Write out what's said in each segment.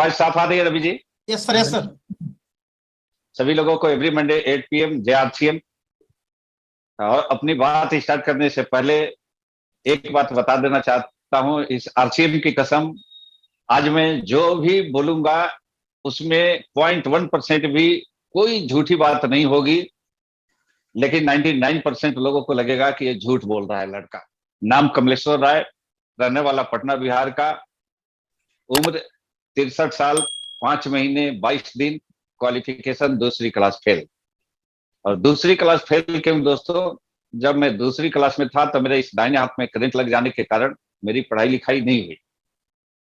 आवाज साफ आ रही है Ravi ji? Yes sir, yes sir. सभी लोगों को एवरी मंडे 8 PM जय आरसीएम। और अपनी बात स्टार्ट करने से पहले एक बात बता देना चाहता हूं, इस आरसीएम की कसम, आज मैं जो भी बोलूंगा उसमें 0.1% भी कोई झूठी बात नहीं होगी। लेकिन 99% लोगों को लगेगा कि ये झूठ बोल रहा है लड़का। नाम कमलेश्वर राय, रहने वाला पटना बिहार का, उम्र 63 साल 5 महीने 22 दिन, क्वालिफिकेशन दूसरी क्लास फेल। और दूसरी क्लास फेल क्यों दोस्तों? जब मैं दूसरी क्लास में था तो मेरे इस दाहिने हाथ में करंट लग जाने के कारण मेरी पढ़ाई लिखाई नहीं हुई।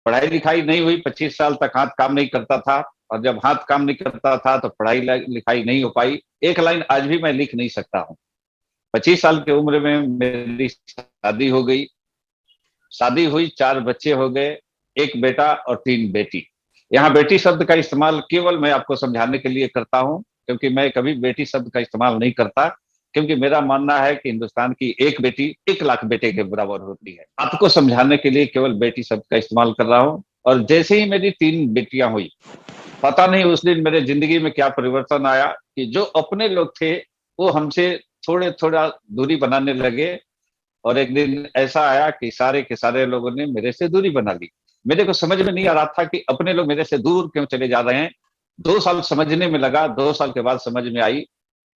पढ़ाई लिखाई नहीं हुई, 25 साल तक हाथ काम नहीं करता था। और जब हाथ काम नहीं करता था तो पढ़ाई लिखाई नहीं हो पाई। एक लाइन आज भी मैं लिख नहीं सकता हूँ। 25 साल की उम्र में मेरी शादी हो गई। शादी हुई, 4 बच्चे हो गए, एक बेटा और 3 बेटी। यहाँ बेटी शब्द का इस्तेमाल केवल मैं आपको समझाने के लिए करता हूँ, क्योंकि मैं कभी बेटी शब्द का इस्तेमाल नहीं करता, क्योंकि मेरा मानना है कि हिंदुस्तान की एक बेटी 1 लाख बेटे के बराबर होती है। आपको समझाने के लिए केवल बेटी शब्द का इस्तेमाल कर रहा हूँ। और जैसे ही मेरी 3 बेटियां हुई, पता नहीं उस दिन मेरे जिंदगी में क्या परिवर्तन आया कि जो अपने लोग थे वो हमसे थोड़े थोड़ा दूरी बनाने लगे। और एक दिन ऐसा आया कि सारे के सारे लोगों ने मेरे से दूरी बना ली। मेरे को समझ में नहीं आ रहा था कि अपने लोग मेरे से दूर क्यों चले जा रहे हैं। 2 साल समझने में लगा, 2 साल के बाद समझ में आई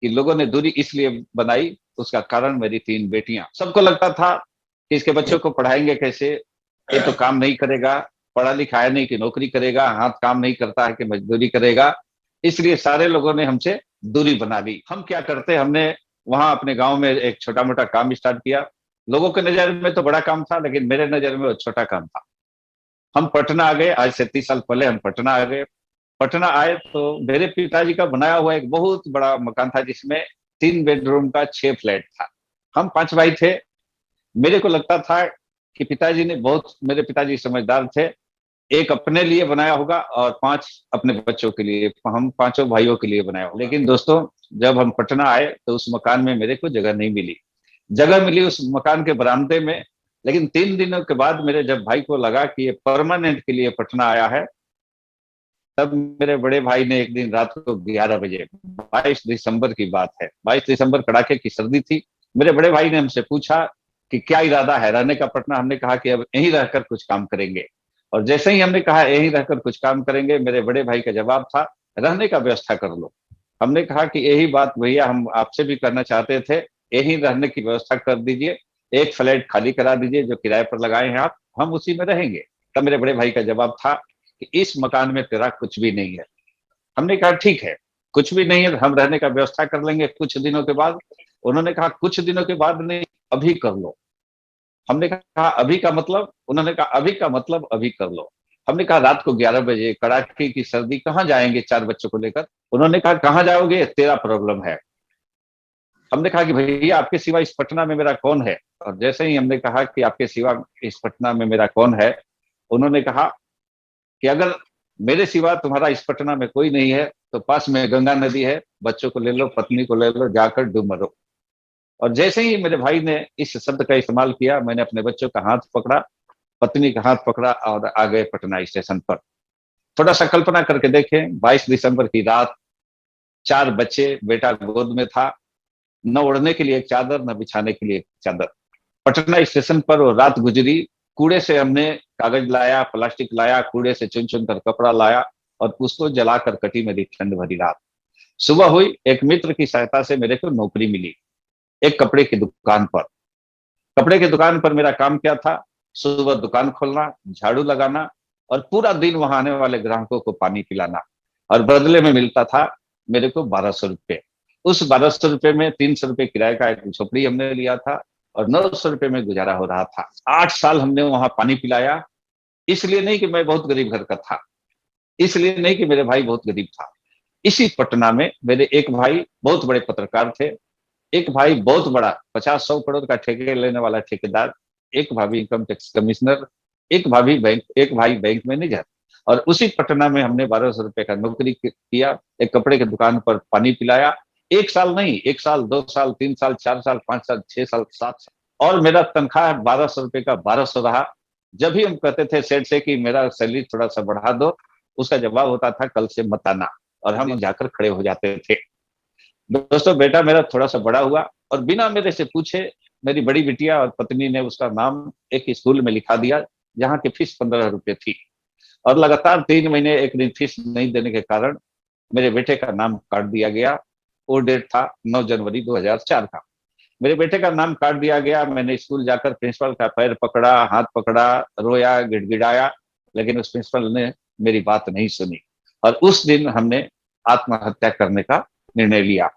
कि लोगों ने दूरी इसलिए बनाई, उसका कारण मेरी 3 बेटियां। सबको लगता था कि इसके बच्चों को पढ़ाएंगे कैसे, ये तो काम नहीं करेगा, पढ़ा लिखा है नहीं कि नौकरी करेगा, हाथ काम नहीं करता है कि मजदूरी करेगा। इसलिए सारे लोगों ने हमसे दूरी बना ली। हम क्या करते, हमने वहां अपने गांव में एक छोटा मोटा काम स्टार्ट किया। लोगों के नजर में तो बड़ा काम था, लेकिन मेरे नजर में वो छोटा काम था। हम पटना आ गए, आज से 30 साल पहले हम पटना आ गए। पटना आए तो मेरे पिताजी का बनाया हुआ एक बहुत बड़ा मकान था, जिसमें 3 बेडरूम का 6 फ्लैट था। हम 5 भाई थे। मेरे को लगता था कि पिताजी ने बहुत, मेरे पिताजी समझदार थे, एक अपने लिए बनाया होगा और 5 अपने बच्चों के लिए, हम पांचों भाइयों के लिए बनाया होगा। लेकिन दोस्तों, जब हम पटना आए तो उस मकान में मेरे को जगह नहीं मिली। जगह मिली उस मकान के बरामदे में। लेकिन 3 दिनों के बाद मेरे जब भाई को लगा कि ये परमानेंट के लिए पटना आया है, तब मेरे बड़े भाई ने एक दिन रात को 11 बजे, 22 दिसंबर की बात है, 22 दिसंबर, कड़ाके की सर्दी थी। मेरे बड़े भाई ने हमसे पूछा कि क्या इरादा है रहने का पटना। हमने कहा कि अब यहीं रहकर कुछ काम करेंगे। और जैसे ही हमने कहा यहीं रहकर कुछ काम करेंगे, मेरे बड़े भाई का जवाब था, रहने का व्यवस्था कर लो। हमने कहा कि यही बात भैया हम आपसे भी करना चाहते थे, यहीं रहने की व्यवस्था कर दीजिए, एक फ्लैट खाली करा दीजिए जो किराए पर लगाए हैं आप, हम उसी में रहेंगे। तब मेरे बड़े भाई का जवाब था कि इस मकान में तेरा कुछ भी नहीं है। हमने कहा ठीक है, कुछ भी नहीं है, हम रहने का व्यवस्था कर लेंगे कुछ दिनों के बाद। उन्होंने कहा कुछ दिनों के बाद नहीं, अभी कर लो। हमने कहा अभी का मतलब? उन्होंने कहा अभी का मतलब अभी कर लो। हमने कहा रात को 11 बजे, कड़ाके की सर्दी, कहाँ जाएंगे 4 बच्चों को लेकर? उन्होंने कहा कहाँ जाओगे, तेरा प्रॉब्लम है। हमने कहा कि भैया आपके सिवा इस पटना में मेरा कौन है? और जैसे ही हमने कहा कि आपके सिवा इस पटना में मेरा कौन है, उन्होंने कहा कि अगर मेरे सिवा तुम्हारा इस पटना में कोई नहीं है तो पास में गंगा नदी है, बच्चों को ले लो, पत्नी को ले लो, जाकर डूब मरो। और जैसे ही मेरे भाई ने इस शब्द का इस्तेमाल किया, मैंने अपने बच्चों का हाथ पकड़ा, पत्नी का हाथ पकड़ा और आ गए पटना स्टेशन पर। थोड़ा सा कल्पना करके देखें, 22 दिसंबर की रात, 4 बच्चे, बेटा गोद में था, न ओढ़ने के लिए एक चादर, न बिछाने के लिए एक चादर। पटना स्टेशन पर वो रात गुजरी। कूड़े से हमने कागज लाया, प्लास्टिक लाया, कूड़े से चुन चुन कर कपड़ा लाया और उसको जलाकर कटी मेरी ठंड भरी रात। सुबह हुई, एक मित्र की सहायता से मेरे को नौकरी मिली एक कपड़े की दुकान पर। कपड़े की दुकान पर मेरा काम क्या था? सुबह दुकान खोलना, झाड़ू लगाना और पूरा दिन वहां आने वाले ग्राहकों को पानी पिलाना। और बदले में मिलता था मेरे को 1200 रुपये। उस 1200 रुपये में 300 रुपये किराए का एक झोपड़ी हमने लिया था और 900 रुपये में गुजारा हो रहा था। 8 साल हमने वहां पानी पिलाया। इसलिए नहीं कि मैं बहुत गरीब घर का था, इसलिए नहीं कि मेरे भाई बहुत गरीब था। इसी पटना में मेरे एक भाई बहुत बड़े पत्रकार थे, एक भाई बहुत बड़ा 50-100 करोड़ का ठेके लेने वाला ठेकेदार, एक भाभी इनकम टैक्स कमिश्नर, एक भाई बैंक मैनेजर। और उसी पटना में हमने 1200 रुपये का नौकरी किया, एक कपड़े की दुकान पर पानी पिलाया। 1 साल नहीं, 1 साल, 2 साल, 3 साल, 4 साल, 5 साल, 6 साल, 7 साल। और मेरा तनख्वाह 1200 रुपये का 1200 रहा। जब भी हम कहते थे सेठ से कि मेरा सैलरी थोड़ा सा बढ़ा दो, उसका जवाब होता था कल से मत आना, और हम जाकर खड़े हो जाते थे। दोस्तों, बेटा मेरा थोड़ा सा बड़ा हुआ और बिना मेरे से पूछे मेरी बड़ी बिटिया और पत्नी ने उसका नाम एक स्कूल में लिखा दिया जहाँ की फीस 15 रुपए थी। और लगातार 3 महीने एक दिन फीस नहीं देने के कारण मेरे बेटे का नाम काट दिया गया। वो डेट था 9 जनवरी 2004 का। मेरे बेटे का नाम काट दिया गया। मैंने स्कूल जाकर प्रिंसिपल का पैर पकड़ा, हाथ पकड़ा, रोया, गिड़गिड़ाया, लेकिन उस प्रिंसिपल ने मेरी बात नहीं सुनी और उस दिन हमने आत्महत्या करने का निर्णय लिया।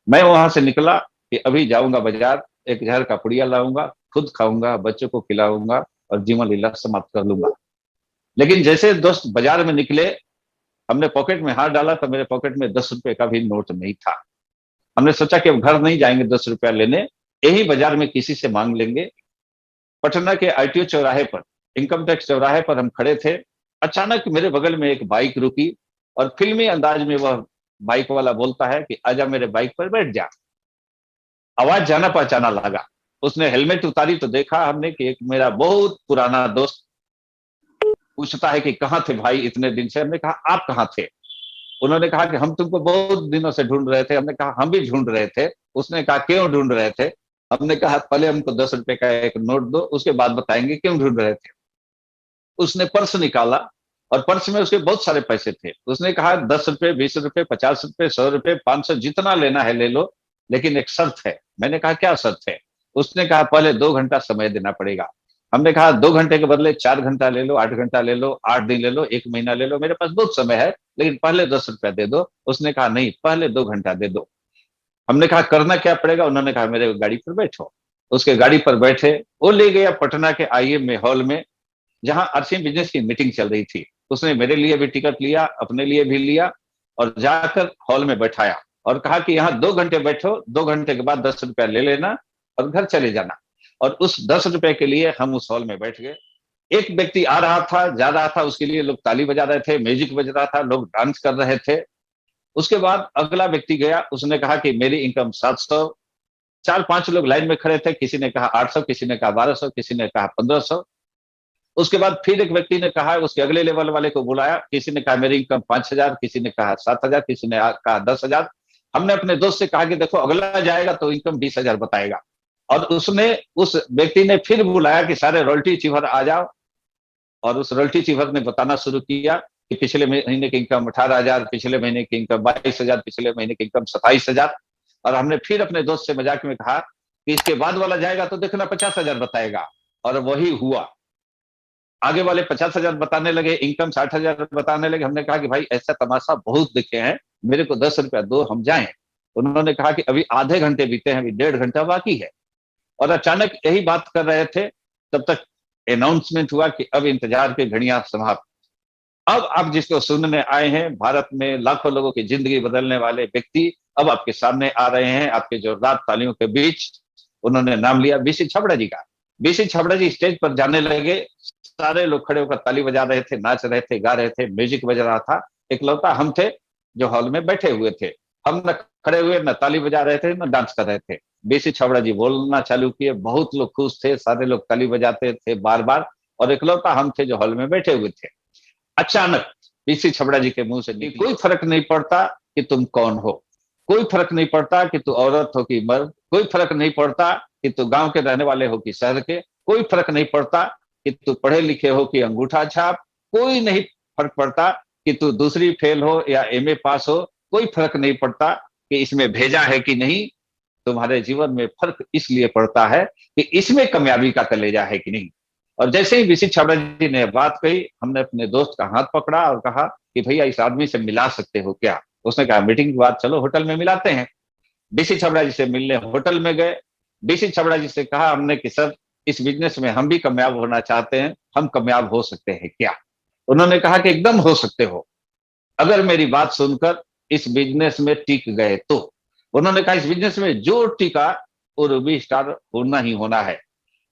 मैं वहां से निकला कि अभी जाऊंगा बाजार, एक जहर का पुड़िया लाऊंगा, खुद खाऊंगा, बच्चों को खिलाऊंगा और जीवन लीला समाप्त कर लूंगा। लेकिन जैसे दोस्त बाजार में निकले, हमने पॉकेट में हाथ डाला तो मेरे पॉकेट में 10 रुपए का भी नोट नहीं था। हमने सोचा कि अब घर नहीं जाएंगे 10 रुपया लेने, यही बाजार में किसी से मांग लेंगे। पटना के आईटीओ चौराहे पर, इनकम टैक्स चौराहे पर हम खड़े थे। अचानक मेरे बगल में एक बाइक रुकी और फिल्मी अंदाज में वह बाइक वाला बोलता है कि आजा मेरे बाइक पर बैठ जा। आवाज जाना पहचाना लगा। उसने हेलमेट उतारी तो देखा हमने कि एक मेरा बहुत पुराना दोस्त पूछता है कि कहाँ थे भाई इतने दिन से। हमने कहा आप कहाँ थे? उन्होंने कहा कि हम तुमको बहुत दिनों से ढूंढ रहे थे। हमने कहा हम भी ढूंढ रहे थे। उसने कहा क्यों ढूंढ रहे थे? हमने कहा पहले हमको 10 रुपए का एक नोट दो, उसके बाद बताएंगे क्यों ढूंढ रहे थे। उसने पर्स निकाला और पर्स में उसके बहुत सारे पैसे थे। उसने कहा 10 रुपए, 20 रुपए, 50 रुपए, 100 रुपए, 500, जितना लेना है ले लो, लेकिन एक शर्त है। मैंने कहा क्या शर्त है? उसने कहा पहले 2 घंटा समय देना पड़ेगा। हमने कहा 2 घंटे के बदले 4 घंटा ले लो, 8 घंटा ले लो, 8 दिन ले लो, 1 महीना ले लो, मेरे पास बहुत समय है, लेकिन पहले 10 रुपया दे दो। उसने कहा नहीं, पहले 2 घंटा दे दो। हमने कहा करना क्या पड़ेगा? उन्होंने कहा मेरे गाड़ी पर बैठो। उसके गाड़ी पर बैठे, वो ले गया पटना के आईएम में हॉल में, जहां आरसीएम बिजनेस की मीटिंग चल रही थी। उसने मेरे लिए भी टिकट लिया, अपने लिए भी लिया और जाकर हॉल में बैठाया और कहा कि यहाँ 2 घंटे बैठो, 2 घंटे के बाद 10 रुपया ले लेना और घर चले जाना। और उस 10 रुपए के लिए हम उस हॉल में बैठ गए। एक व्यक्ति आ रहा था, जा रहा था, उसके लिए लोग ताली बजा रहे थे, म्यूजिक बज रहा था, लोग डांस कर रहे थे। उसके बाद अगला व्यक्ति गया, उसने कहा कि मेरी इनकम 700। 4-5 लोग लाइन में खड़े थे, किसी ने कहा 800, किसी ने कहा 1200, किसी ने कहा 1500। उसके बाद फिर एक व्यक्ति ने कहा, उसके अगले लेवल वाले को बुलाया, किसी ने कहा मेरी इनकम 5000, किसी ने कहा 7000, किसी ने कहा 10,000। हमने अपने दोस्त से कहा कि देखो अगला जाएगा तो इनकम 20,000 बताएगा। और उसने, उस व्यक्ति ने फिर बुलाया कि सारे रॉयल्टी चीफर आ जाओ। और उस रॉयल्टी चीफर ने बताना शुरू किया कि पिछले महीने की इनकम 18,000, पिछले महीने की इनकम 22,000, पिछले महीने की इनकम 27,000। और हमने फिर अपने दोस्त से मजाक में कहा कि इसके बाद वाला जाएगा तो देखना 50,000 बताएगा। और वही हुआ। आगे वाले 50,000 बताने लगे, इनकम 60,000 बताने लगे। हमने कहा कि भाई ऐसा तमाशा बहुत देखे हैं, मेरे को 10 रुपया दो, हम जाएं। उन्होंने कहा कि अभी आधे घंटे बीते हैं, अभी 1.5 घंटा बाकी है। और अचानक यही बात कर रहे थे, तब तक अनाउंसमेंट हुआ कि अब इंतजार की घड़ियां समाप्त। अब आप जिसको सुनने आए हैं, भारत में लाखों लोगों की जिंदगी बदलने वाले व्यक्ति अब आपके सामने आ रहे हैं, आपके जोरदार तालियों के बीच। उन्होंने नाम लिया बीसी छाबड़ा जी का। बीसी छाबड़ा जी स्टेज पर जाने लगे, सारे लोग खड़े होकर ताली बजा रहे थे, नाच रहे थे, गा रहे थे, म्यूजिक बज रहा था। इकलौता हम थे जो हॉल में बैठे हुए थे। हम न खड़े हुए, न ताली बजा रहे थे, न डांस कर रहे थे। बीसी छाबड़ा जी बोलना चालू किए, बहुत लोग खुश थे, सारे लोग ताली बजाते थे बार बार, और इकलौता हम थे जो हॉल में बैठे हुए थे। अचानक बीसी छाबड़ा जी के मुंह से निकली, कोई फर्क नहीं पड़ता कि तुम कौन हो, कोई फर्क नहीं पड़ता कि तू औरत हो कि मर्द, कोई फर्क नहीं पड़ता कि तू गांव के रहने वाले हो कि शहर के, कोई फर्क नहीं पड़ता कि तू पढ़े लिखे हो कि अंगूठा छाप, कोई नहीं फर्क पड़ता कि तू दूसरी फेल हो या एमए पास हो, कोई फर्क नहीं पड़ता कि इसमें भेजा है कि नहीं। तुम्हारे जीवन में फर्क इसलिए पड़ता है कि इसमें कामयाबी का कलेजा है कि नहीं। और जैसे ही बीसी छाबड़ा जी ने बात कही, हमने अपने दोस्त का हाथ पकड़ा और कहा कि भैया इस आदमी से मिला सकते हो क्या? उसने कहा मीटिंग के बाद चलो होटल में मिलाते हैं। बीसी छाबड़ा जी से मिलने होटल में गए। बीसी छाबड़ा जी से कहा हमने कि सर, इस बिजनेस में हम भी कामयाब होना चाहते हैं, हम कामयाब हो सकते हैं क्या? उन्होंने कहा कि एकदम हो सकते हो, अगर मेरी बात सुनकर इस बिजनेस में टिक गए तो। उन्होंने कहा इस बिजनेस में जो टिका वो रूबी स्टार होना ही होना है।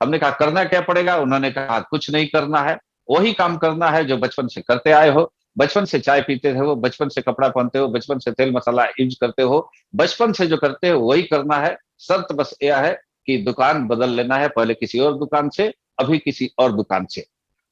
हमने कहा करना क्या पड़ेगा? उन्होंने कहा कुछ नहीं करना है, वही काम करना है जो बचपन से करते आए हो। बचपन से चाय पीते हो, बचपन से कपड़ा पहनते हो, बचपन से तेल मसाला यूज करते हो, बचपन से जो करते हो वही करना है। शर्त बस यह है कि दुकान बदल लेना है, पहले किसी और दुकान से, अभी किसी और दुकान से।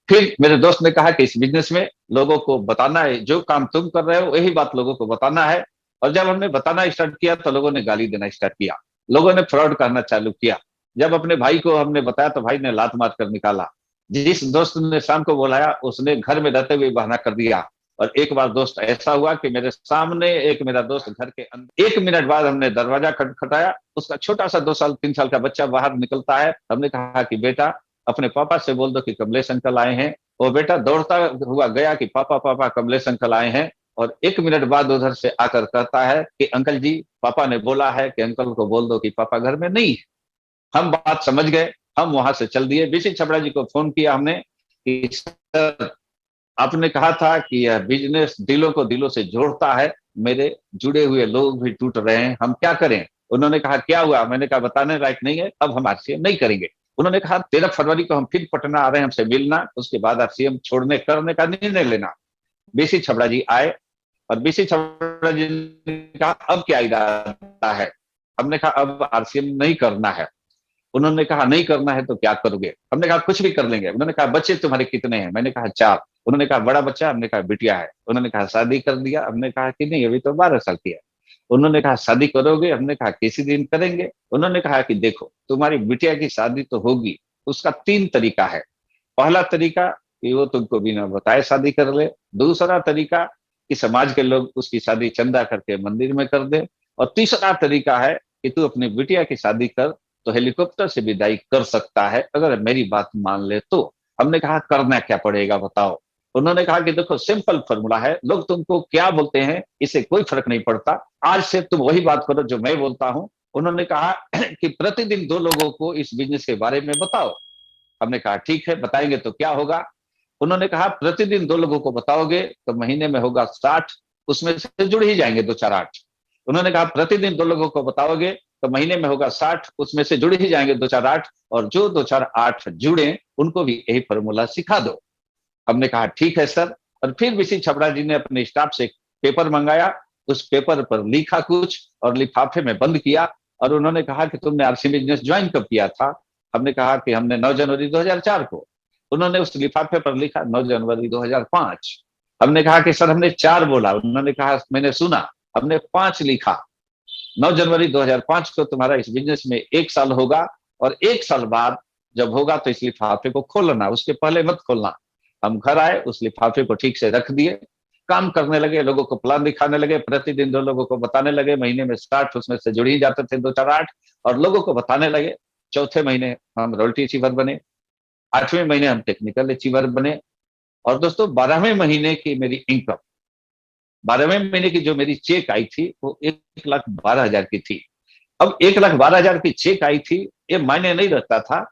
फिर मेरे दोस्त ने कहा कि इस बिजनेस में लोगों को बताना है, जो काम तुम कर रहे हो वही बात लोगों को बताना है। और जब हमने बताना स्टार्ट किया तो लोगों ने गाली देना स्टार्ट किया, लोगों ने फ्रॉड करना चालू किया। जब अपने भाई को हमने बताया तो भाई ने लात मार कर निकाला। जिस दोस्त ने शाम को बुलाया उसने घर में रहते हुए बहाना कर दिया। और एक बार दोस्त ऐसा हुआ कि मेरे सामने एक मेरा दोस्त घर के अंदर, 1 मिनट बाद हमने दरवाजा खटखटाया, उसका छोटा सा 2 साल 3 साल का बच्चा बाहर निकलता है। हमने कहा कि बेटा अपने पापा से बोल दो कि कमलेश अंकल आए हैं। वो बेटा दौड़ता हुआ गया कि पापा पापा कमलेश अंकल आए हैं। और 1 मिनट बाद उधर से आकर कहता है कि अंकल जी पापा ने बोला है कि अंकल को बोल दो कि पापा घर में नहीं है। हम बात समझ गए, हम वहां से चल दिए। बीसी छबड़ा जी को फोन किया हमने कि सर आपने कहा था कि यह बिजनेस दिलों को दिलों से जोड़ता है, मेरे जुड़े हुए लोग भी टूट रहे हैं, हम क्या करें। उन्होंने कहा क्या हुआ, मैंने कहा बताने लायक नहीं है, अब हम आरसीएम नहीं करेंगे। उन्होंने कहा 13 फरवरी को हम फिर पटना आ रहे हैं हमसे मिलना, उसके बाद आरसीएम छोड़ने करने का निर्णय लेना। बीसी छबड़ा जी आए और बीसी छबड़ा जी ने कहा अब क्या इरादा है। हमने कहा अब आरसीएम नहीं करना है। उन्होंने कहा नहीं करना है तो क्या करोगे। हमने कहा कुछ भी कर लेंगे। उन्होंने कहा बच्चे तुम्हारे कितने हैं, मैंने कहा 4। उन्होंने कहा बड़ा बच्चा, हमने कहा बिटिया है। उन्होंने कहा शादी कर दिया, हमने कहा कि नहीं अभी तो 12 साल की है। उन्होंने कहा शादी करोगे, हमने कहा किसी दिन करेंगे। उन्होंने कहा कि देखो तुम्हारी बिटिया की शादी तो होगी, उसका 3 तरीका है। पहला तरीका कि वो तुमको बिना बताए शादी कर ले। दूसरा तरीका कि समाज के लोग उसकी शादी चंदा करके मंदिर में कर दे। और तीसरा तरीका है कि तू अपनी बिटिया की शादी कर तो हेलीकॉप्टर से विदाई कर सकता है अगर मेरी बात मान ले तो। हमने कहा करना क्या पड़ेगा बताओ। उन्होंने कहा कि देखो सिंपल फॉर्मूला है, लोग तुमको क्या बोलते हैं इससे कोई फर्क नहीं पड़ता, आज से तुम वही बात करो जो मैं बोलता हूं। उन्होंने कहा कि प्रतिदिन 2 लोगों को इस बिजनेस के बारे में बताओ। हमने कहा ठीक है बताएंगे तो क्या होगा। उन्होंने कहा प्रतिदिन 2 लोगों को बताओगे तो महीने में होगा 60, उसमें से जुड़ ही जाएंगे 2 4 8। उन्होंने कहा प्रतिदिन 2 लोगों को बताओगे तो महीने में होगा 60, उसमें से जुड़ ही जाएंगे 2 4 8। और जो 2 4 8 जुड़े उनको भी यही फॉर्मूला सिखा दो। हमने कहा ठीक है सर। और फिर बीसी छबड़ा जी ने अपने स्टाफ से पेपर मंगाया, उस पेपर पर लिखा कुछ और लिफाफे में बंद किया। और उन्होंने कहा कि तुमने आरसी बिजनेस ज्वाइन कब किया था। हमने कहा कि हमने 9 जनवरी 2004 को। उन्होंने उस लिफाफे पर लिखा 9 जनवरी 2005। हमने कहा कि सर हमने 4 बोला। उन्होंने कहा मैंने सुना, हमने 5 लिखा। 9 जनवरी 2005 को तुम्हारा इस बिजनेस में 1 साल होगा। और 1 साल बाद जब होगा तो इस लिफाफे को खोलना, उसके पहले मत खोलना। हम घर आए, उस लिफाफे को ठीक से रख दिए, काम करने लगे, लोगों को प्लान दिखाने लगे, प्रतिदिन 2 लोगों को बताने लगे। महीने में 60, उसमें से जुड़ ही जाते थे 2 4 8। और लोगों को बताने लगे। चौथे महीने हम रॉयल्टी अचीवर बने, 8वें महीने हम टेक्निकल अचीवर बने। और दोस्तों 12वें महीने की मेरी इनकम, 12वें महीने की जो मेरी चेक आई थी वो 1,12,000 की थी। अब 1,12,000 की चेक आई थी, ये मायने नहीं रखता था।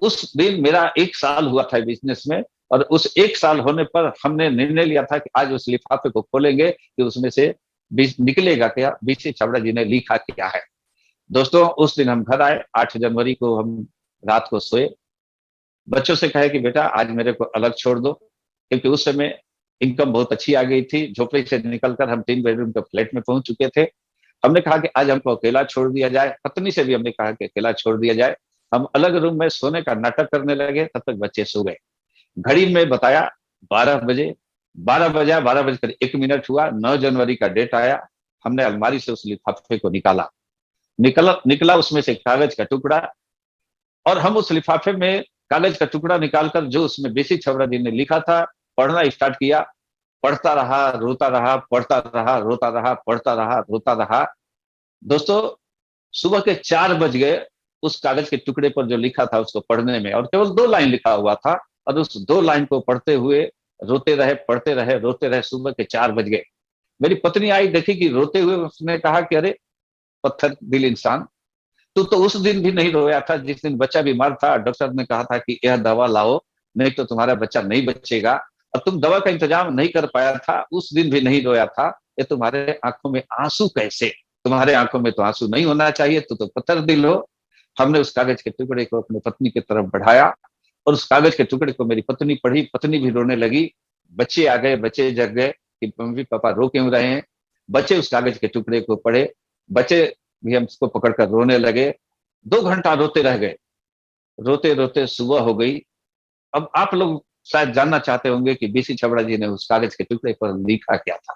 उस दिन मेरा 1 साल हुआ था बिजनेस में। और उस 1 साल होने पर हमने निर्णय लिया था कि आज उस लिफाफे को खोलेंगे कि उसमें से निकलेगा क्या, बीसी छाबड़ा जी ने लिखा क्या है। दोस्तों उस दिन हम घर आए, 8 जनवरी को हम रात को सोए, बच्चों से कहे कि बेटा आज मेरे को अलग छोड़ दो, क्योंकि उस समय इनकम बहुत अच्छी आ गई थी। झोपड़ी से निकलकर हम 3 बेडरूम के फ्लैट में पहुंच चुके थे। हमने कहा कि आज हमको अकेला छोड़ दिया जाए, पत्नी से भी हमने कहा कि अकेला छोड़ दिया जाए। हम अलग रूम में सोने का नाटक करने लगे, तब तक बच्चे सो गए। घड़ी में बताया 12 बजे, 12 बजा, 12 बजकर 1 मिनट हुआ, 9 जनवरी का डेट आया। हमने अलमारी से उस लिफाफे को निकला उसमें से कागज का टुकड़ा। और हम उस लिफाफे में कागज का टुकड़ा निकालकर जो उसमें बेसिक छबरा जी ने लिखा था पढ़ना स्टार्ट किया। पढ़ता रहा, रोता रहा, पढ़ता रहा, रोता रहा, पढ़ता रहा, रोता रहा। दोस्तों सुबह के 4 बज गए उस कागज के टुकड़े पर जो लिखा था उसको पढ़ने में, और केवल 2 लाइन लिखा हुआ था। और उस 2 लाइन को पढ़ते हुए रोते रहे, पढ़ते रहे, रोते रहे, सुबह के 4 बज गए। मेरी पत्नी आई, देखी कि रोते हुए, उसने कहा कि अरे पत्थर दिल इंसान, तू तो उस दिन भी नहीं रोया था जिस दिन बच्चा बीमार था, डॉक्टर ने कहा था कि यह दवा लाओ नहीं तो तुम्हारा बच्चा नहीं बचेगा, और तुम दवा का इंतजाम नहीं कर पाया था, उस दिन भी नहीं रोया था। ये तुम्हारे आंखों में आंसू कैसे, तुम्हारे आंखों में तो आंसू नहीं होना चाहिए, तो पत्थर दिल हो। हमने उस कागज के टुकड़े को अपनी पत्नी की तरफ बढ़ाया और उस कागज के टुकड़े को मेरी पत्नी पढ़ी, पत्नी भी रोने लगी। बच्चे आ गए, बच्चे जग गए कि मम्मी पापा रो क्यों रहे हैं। बच्चे उस कागज के टुकड़े को पढ़े, बच्चे भी हम उसको पकड़कर रोने लगे। 2 घंटा रोते रह गए, रोते रोते सुबह हो गई। अब आप लोग शायद जानना चाहते होंगे कि बीसी छबड़ा जी ने उस कागज के टुकड़े पर लिखा क्या था।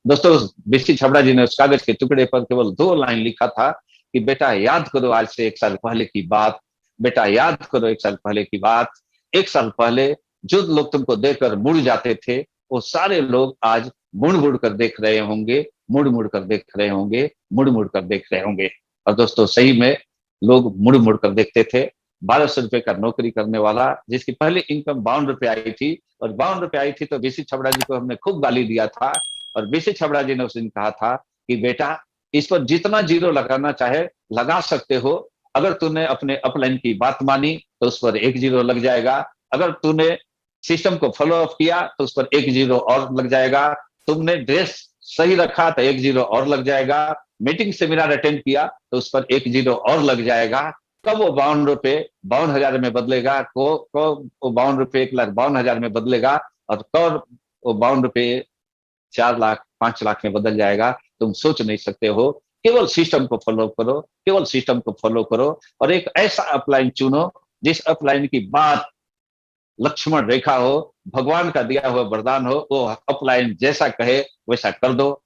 दोस्तों, बीसी छबड़ा जी ने उस कागज के टुकड़े पर केवल 2 लाइन लिखा था कि बेटा याद करो आज से 1 साल पहले की बात, बेटा याद करो 1 साल पहले की बात। 1 साल पहले जो लोग तुमको देखकर मुड़ जाते थे, वो सारे लोग आज मुड़ मुड़ कर देख रहे होंगे, मुड़ मुड़ कर देख रहे होंगे, मुड़ मुड़ कर देख रहे होंगे। और दोस्तों, सही में लोग मुड़ मुड़ कर देखते थे। 1200 रुपए का नौकरी करने वाला, जिसकी पहली इनकम 52 रुपए आई थी, और 52 रुपए आई थी तो बीसी छबड़ा जी को हमने खूब गाली दिया था। और बीसी छबड़ा जी ने उस दिन कहा था कि बेटा, इस पर जितना जीरो लगाना चाहे लगा सकते हो। अगर तूने अपने अपलाइन की बात मानी तो उस पर 1 जीरो लग जाएगा। अगर तूने सिस्टम को फॉलो अप किया तो उस पर 1 जीरो और लग जाएगा। तुमने ड्रेस सही रखा तो 1 जीरो और लग जाएगा। मीटिंग सेमिनार अटेंड किया तो उस पर 1 जीरो और लग जाएगा। कब वो 52 रुपए 52 हजार में बदलेगा, को वो 52 रुपए 1,52,000 में बदलेगा, और कब वो 52 रुपए 4 लाख 5 लाख में बदल जाएगा, तुम सोच नहीं सकते हो। केवल सिस्टम को फॉलो करो, केवल सिस्टम को फॉलो करो, और एक ऐसा अपलाइन चुनो जिस अपलाइन की बात लक्ष्मण रेखा हो, भगवान का दिया हुआ वरदान हो। वो अपलाइन जैसा कहे वैसा कर दो।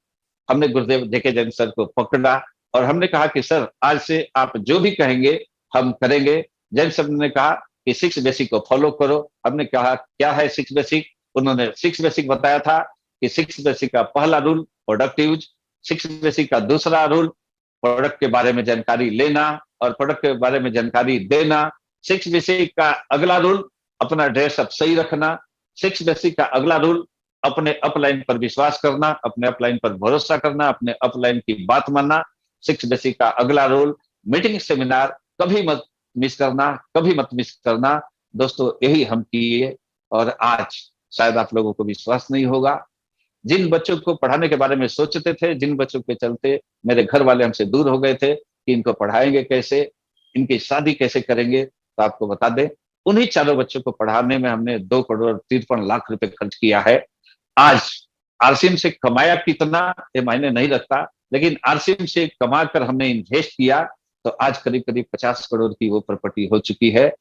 हमने गुरुदेव जेके जैन सर को पकड़ा और हमने कहा कि सर, आज से आप जो भी कहेंगे हम करेंगे। जैन सर ने कहा कि 6 बेसिक को फॉलो करो। हमने कहा क्या है 6 बेसिक? उन्होंने 6 बेसिक बताया था कि 6 बेसिक का पहला रूल प्रोडक्ट यूज, 6 बेसिक का दूसरा रूल प्रोडक्ट के बारे में जानकारी लेना और प्रोडक्ट के बारे में जानकारी देना। 6 बेसिक का अगला रूल अपना ड्रेस अप सही रखना। 6 बेसिक का अगला रूल अपने अपलाइन पर विश्वास करना, अपने अपलाइन पर भरोसा करना, अपने अपलाइन की बात मानना। 6 बेसिक का अगला रूल मीटिंग सेमिनार कभी मत मिस करना, कभी मत मिस करना। दोस्तों, यही हम किए और आज शायद आप लोगों को विश्वास नहीं होगा, जिन बच्चों को पढ़ाने के बारे में सोचते थे, जिन बच्चों के चलते मेरे घर वाले हमसे दूर हो गए थे कि इनको पढ़ाएंगे कैसे, इनकी शादी कैसे करेंगे, तो आपको बता दें, उन्हीं चारों बच्चों को पढ़ाने में हमने 2 करोड़ 53 लाख रुपए खर्च किया है। आज आरसीएम से कमाया कितना ये मायने नहीं रखता, लेकिन आरसीएम से कमा कर हमने इन्वेस्ट किया तो आज करीब करीब 50 करोड़ की वो प्रॉपर्टी हो चुकी है।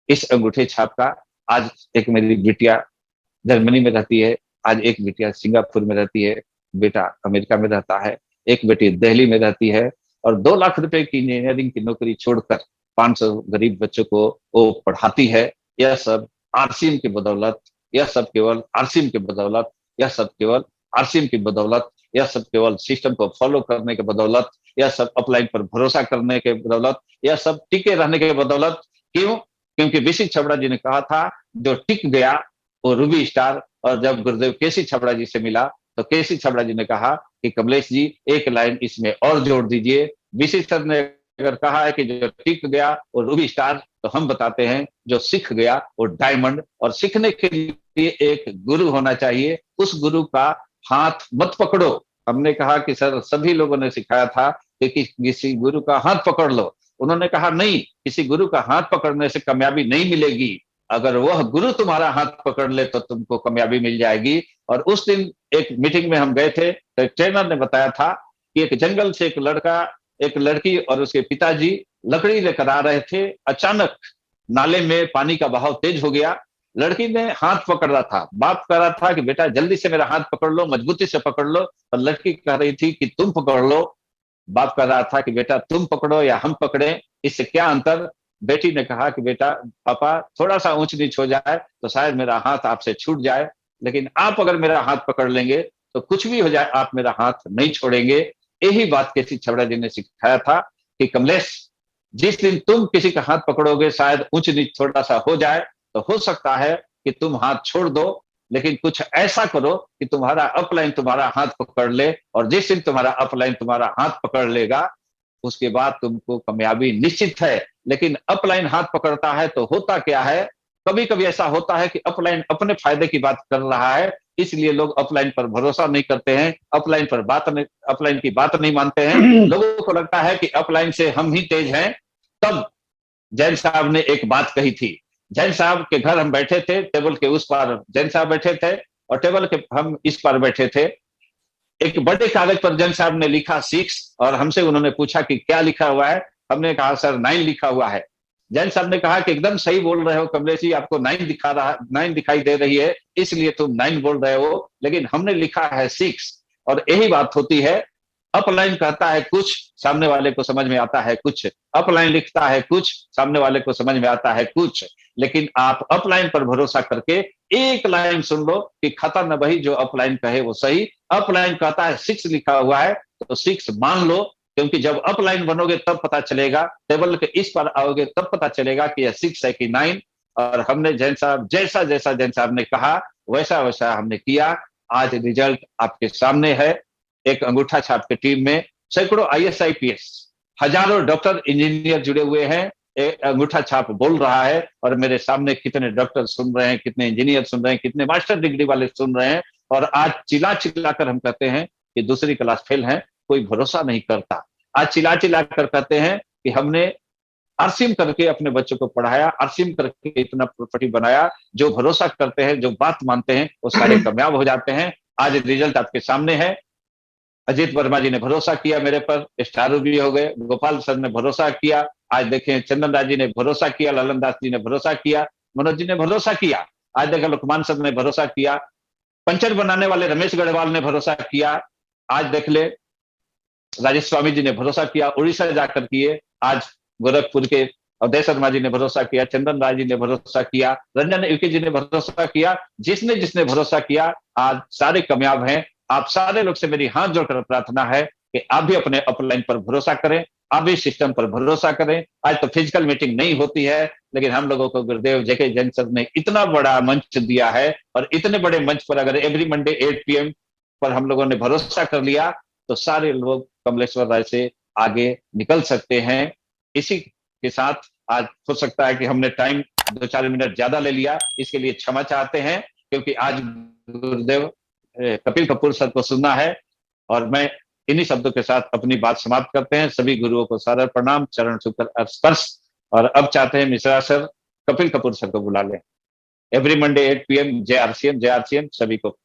इस अंगूठे छाप का आज एक मेरी बिटिया जर्मनी में रहती है, आज एक बेटिया सिंगापुर में रहती है, बेटा अमेरिका में रहता है, एक बेटी दिल्ली में रहती है, और 2 लाख रुपए की इंजीनियरिंग की नौकरी छोड़कर 500 गरीब बच्चों को वो पढ़ाती है। यह सब आरसीएम की बदौलत, यह सब केवल आरसीएम की बदौलत, यह सब केवल आरसीएम की बदौलत, यह सब केवल सिस्टम को फॉलो करने के बदौलत, यह सब अपलाइन पर भरोसा करने के बदौलत, यह सब टिके रहने के बदौलत। क्यों? क्योंकि बीसी छबड़ा जी ने कहा था जो टिक गया वो रूबी स्टार। और जब गुरुदेव केसी छबड़ा जी से मिला तो केसी छबड़ा जी ने कहा कि कमलेश जी, एक लाइन इसमें और जोड़ दीजिए। बीसी सर ने अगर कहा है कि जो टिक गया वो रूबी स्टार, तो हम बताते हैं जो सीख गया वो डायमंड। और सीखने के लिए एक गुरु होना चाहिए, उस गुरु का हाथ मत पकड़ो। हमने कहा कि सर, सभी लोगों ने सिखाया था कि किसी गुरु का हाथ पकड़ लो। उन्होंने कहा नहीं, किसी गुरु का हाथ पकड़ने से कामयाबी नहीं मिलेगी, अगर वह गुरु तुम्हारा हाथ पकड़ ले तो तुमको कामयाबी मिल जाएगी। और उस दिन एक मीटिंग में हम गए थे तो एक ट्रेनर ने बताया था कि एक जंगल से एक लड़का, एक लड़की और उसके पिताजी लकड़ी लेकर आ रहे थे। अचानक नाले में पानी का बहाव तेज हो गया। लड़की ने हाथ पकड़ रहा था, बाप कह रहा था कि बेटा जल्दी से मेरा हाथ पकड़ लो, मजबूती से पकड़ लो, और लड़की कह रही थी कि तुम पकड़ लो। बाप कह रहा था कि बेटा तुम पकड़ो या हम पकड़े, इससे क्या अंतर? बेटी ने कहा कि बेटा, पापा थोड़ा सा ऊंच नीच हो जाए तो शायद मेरा हाथ आपसे छूट जाए, लेकिन आप अगर मेरा हाथ पकड़ लेंगे तो कुछ भी हो जाए आप मेरा हाथ नहीं छोड़ेंगे। यही बात केसी छबड़ा जी ने सिखाया था कि कमलेश, जिस दिन तुम किसी का हाथ पकड़ोगे शायद ऊंच नीच थोड़ा सा हो जाए, तो हो सकता है कि तुम हाथ छोड़ दो, लेकिन कुछ ऐसा करो कि तुम्हारा अपलाइन तुम्हारा हाथ पकड़ ले। और जिस दिन तुम्हारा अपलाइन तुम्हारा हाथ पकड़ लेगा उसके बाद तुमको कामयाबी निश्चित है। लेकिन अपलाइन हाथ पकड़ता है तो होता क्या है, कभी कभी ऐसा होता है कि अपलाइन अपने फायदे की बात कर रहा है, इसलिए लोग अपलाइन पर भरोसा नहीं करते हैं, अपलाइन की बात नहीं मानते हैं। लोगों को लगता है कि अपलाइन से हम ही तेज हैं। तब जैन साहब ने एक बात कही थी। जैन साहब के घर हम बैठे थे, टेबल के उस पार जैन साहब बैठे थे और टेबल के हम इस पार बैठे थे। एक बड़े कागज पर जैन साहब ने लिखा 6, और हमसे उन्होंने पूछा कि क्या लिखा हुआ है। हमने कहा सर 9 लिखा हुआ है। जैन साहब ने कहा कि एकदम सही बोल रहे हो कमलेश जी, आपको 9 दिखाई दे रही है इसलिए तुम 9 बोल रहे हो, लेकिन हमने लिखा है 6। और यही बात होती है, अपलाइन कहता है कुछ, सामने वाले को समझ में आता है कुछ, अपलाइन लिखता है कुछ, सामने वाले को समझ में आता है कुछ। लेकिन आप अपलाइन पर भरोसा करके एक लाइन सुन लो कि खता न बही जो अपलाइन कहे वो सही। अपलाइन कहता है 6 लिखा हुआ है तो 6 मान लो, क्योंकि जब अपलाइन बनोगे तब पता चलेगा, टेबल के इस पर आओगे तब पता चलेगा कि यह 6 है कि 9। और हमने जैन साहब जैसा जैसा जैन साहब ने कहा वैसा वैसा हमने किया। आज रिजल्ट आपके सामने है। एक अंगूठा छाप के टीम में सैकड़ों आईएएस आईपीएस, हजारों डॉक्टर इंजीनियर जुड़े हुए हैं। एक अंगूठा छाप बोल रहा है और मेरे सामने कितने डॉक्टर सुन रहे हैं, कितने इंजीनियर सुन रहे हैं, कितने मास्टर डिग्री वाले सुन रहे हैं। और आज चिल्ला चिल्ला कर हम कहते हैं कि दूसरी क्लास फेल है, कोई भरोसा नहीं करता। आज चिल्ला चिल्ला कर कहते हैं कि हमने आरसीएम करके अपने बच्चों को पढ़ाया, आरसीएम करके इतना प्रॉपर्टी बनाया। जो भरोसा करते हैं, जो बात मानते हैं, वो सारे कामयाब हो जाते हैं। आज रिजल्ट आपके सामने है। अजीत वर्मा जी ने भरोसा किया मेरे पर, स्टारू भी हो गए, गोपाल सर ने भरोसा किया। आज देखें चंदन राज जी ने भरोसा किया, ललन दास जी ने भरोसा किया, मनोज जी ने भरोसा किया। आज देखें लुकमान सर ने भरोसा किया, पंचर बनाने वाले रमेश गढ़वाल ने भरोसा किया। आज देख ले राजेश स्वामी जी ने भरोसा किया, उड़ीसा जाकर किए। आज गोरखपुर के अवधेश शर्मा जी ने भरोसा किया, चंदन राज जी ने भरोसा किया, रंजन यूके जी ने भरोसा किया। जिसने जिसने भरोसा किया आज सारे कामयाब हैं। आप सारे लोग से मेरी हाथ जोड़कर प्रार्थना है कि आप भी अपने अपलाइन पर भरोसा करें, आप भी सिस्टम पर भरोसा करें। आज तो फिजिकल मीटिंग नहीं होती है, लेकिन हम लोगों को गुरुदेव जेके जैन सर ने इतना बड़ा मंच दिया है, और इतने बड़े मंच पर अगर एवरी मंडे 8 PM पर हम लोगों ने भरोसा कर लिया तो सारे लोग कमलेश्वर राय से आगे निकल सकते हैं। इसी के साथ आज हो सकता है कि हमने टाइम 2-4 मिनट ज्यादा ले लिया, इसके लिए क्षमा चाहते हैं, क्योंकि आज गुरुदेव कपिल कपूर सर को सुनना है। और मैं इन्हीं शब्दों के साथ अपनी बात समाप्त करते हैं। सभी गुरुओं को सादर प्रणाम, चरण छूकर स्पर्श। और अब चाहते हैं मिश्रा सर कपिल कपूर सर को बुला लें। एवरी मंडे 8 PM जय आरसीएम, जय आरसीएम सभी को।